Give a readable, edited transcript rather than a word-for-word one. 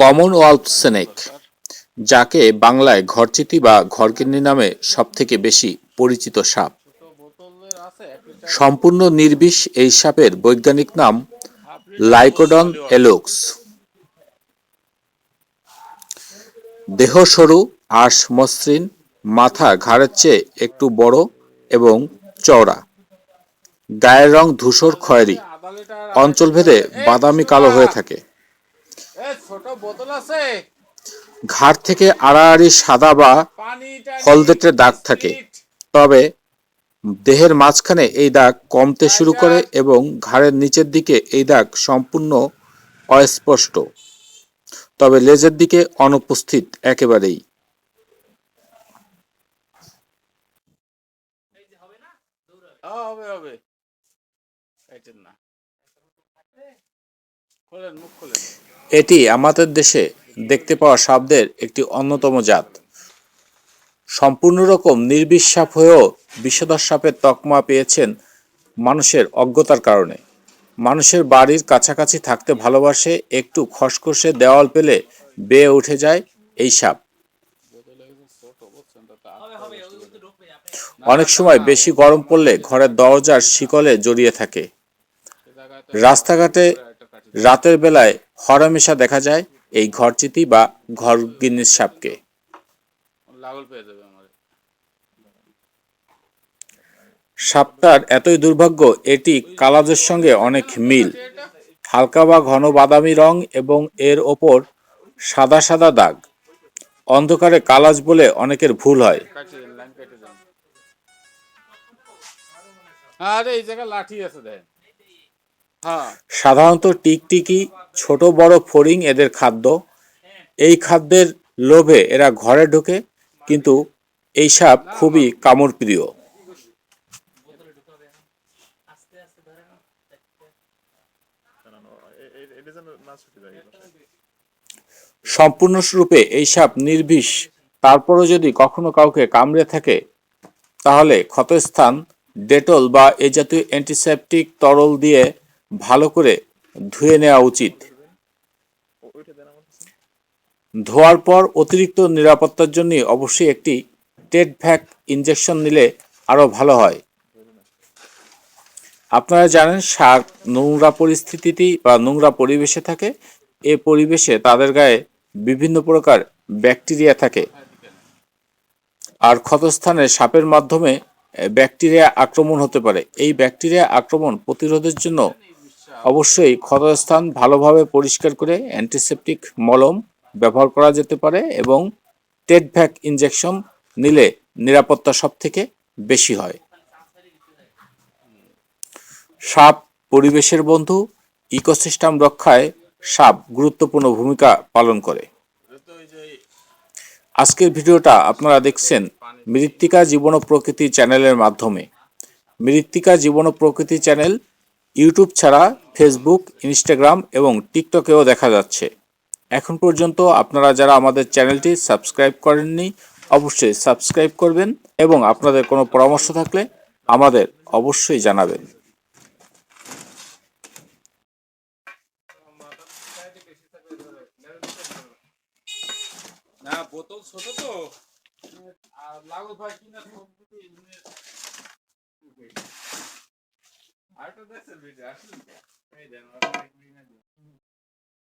Commonwealth snake, যাকে বাংলায় ঘরচিতি বা ঘরগিন্নি নামে সবথেকে বেশি পরিচিত সাপ। সম্পূর্ণ নির্বিষ এই সাপের বৈজ্ঞানিক নাম লাইকোডন এলুক্স। দেহ সরু, আঁশ মসৃণ, মাথা ঘাড়ের চেয়ে একটু বড় এবং চওড়া। গায়ের রং ধূসর খয়েরি, অঞ্চলভেদে বাদামি কালো হয়ে থাকে। ঘাড় থেকে আড়াআড়ি সাদা বা হলদেটে দাগ থাকে, তবে দেহের মাঝখানে এই দাগ কমতে শুরু করে এবং ঘাড়ের নিচের দিকে এই দাগ সম্পূর্ণ অস্পষ্ট, তবে লেজের দিকে অনুপস্থিত একেবারেই। এটি আমাদের দেশে দেখতে পাওয়া সাপদের একটি অন্যতম জাত। সম্পূর্ণ রকম নির্বিষ সাপ হয়েও বিষধর সাপের তকমা পেয়েছেন মানুষের অজ্ঞতার কারণে। মানুষের বাড়ির কাছাকাছি থাকতে ভালোবাসে, একটু খসখসে দেওয়াল পেলে বেয়ে উঠে যায় এই সাপ। অনেক সময় বেশি গরম পড়লে ঘরের দরজার শিকলে জড়িয়ে থাকে। রাস্তাঘাটে রাতের বেলায় হরহামেশা দেখা যায় এই ঘরচিতি বা ঘরগিন্নির সাপকে। সাপটার এতই দুর্ভাগ্য, এটি কালাজের সঙ্গে অনেক মিল। হালকা বা ঘন বাদামি রং এবং এর ওপর সাদা সাদা দাগ। অন্ধকারে কালাজ বলে অনেকের ভুল হয়। সাধারণত টিকটিকি, ছোট বড় ফড়িং এদের খাদ্য। এই খাদ্যের লোভে এরা ঘরে ঢোকে, কিন্তু এই সাপ খুবই কামড়প্রিয়। সম্পূর্ণরূপে এই সাপ নির্বিষ, তারপরও যদি কখনো কাউকে কামড়ে থাকে তাহলে ক্ষতস্থান ডেটল বা এ জাতীয় অ্যান্টিসেপটিক তরল দিয়ে ভালো করে ধুয়ে নেওয়া উচিত। ধোয়ার পর অতিরিক্ত নিরাপত্তার জন্য অবশ্যই একটি টেটভ্যাক ইনজেকশন নিলে আরও ভালো হয়। আপনারা জানেন সাপ নোংরা পরিস্থিতি বা নোংরা পরিবেশে থাকে। এ পরিবেশে তাদের গায়ে বিভিন্ন প্রকার ব্যাকটেরিয়া থাকে, আর ক্ষতস্থানে সাপের মাধ্যমে ব্যাকটেরিয়া আক্রমণ হতে পারে। এই ব্যাকটেরিয়া আক্রমণ প্রতিরোধের জন্য অবশ্যই ক্ষতস্থান ভালোভাবে পরিষ্কার করে অ্যান্টিসেপটিক মলম ব্যবহার করা যেতে পারে এবং টেটভ্যাক ইনজেকশন নিলে নিরাপত্তা সব থেকে বেশি হয়। সাপ পরিবেশের বন্ধু, ইকোসিস্টেম রক্ষায় সাপ গুরুত্বপূর্ণ ভূমিকা পালন করে। আজকের ভিডিওটা আপনারা দেখছেন মৃত্তিকা জীবন ও প্রকৃতি চ্যানেলের মাধ্যমে। মৃত্তিকা জীবন ও প্রকৃতি চ্যানেল ইউটিউব ছাড়া ফেসবুক, ইনস্টাগ্রাম এবং টিকটকেও দেখা যাচ্ছে। এখন পর্যন্ত আপনারা যারা আমাদের চ্যানেলটি সাবস্ক্রাইব করেননি, অবশ্যই সাবস্ক্রাইব করবেন এবং আপনাদের কোনো পরামর্শ থাকলে আমাদের অবশ্যই জানাবেন। না বোতল ছোট তো, আর লাগল ভাই কিনা আরেকটা দেখছেন ভিডিও আসলে এই দেন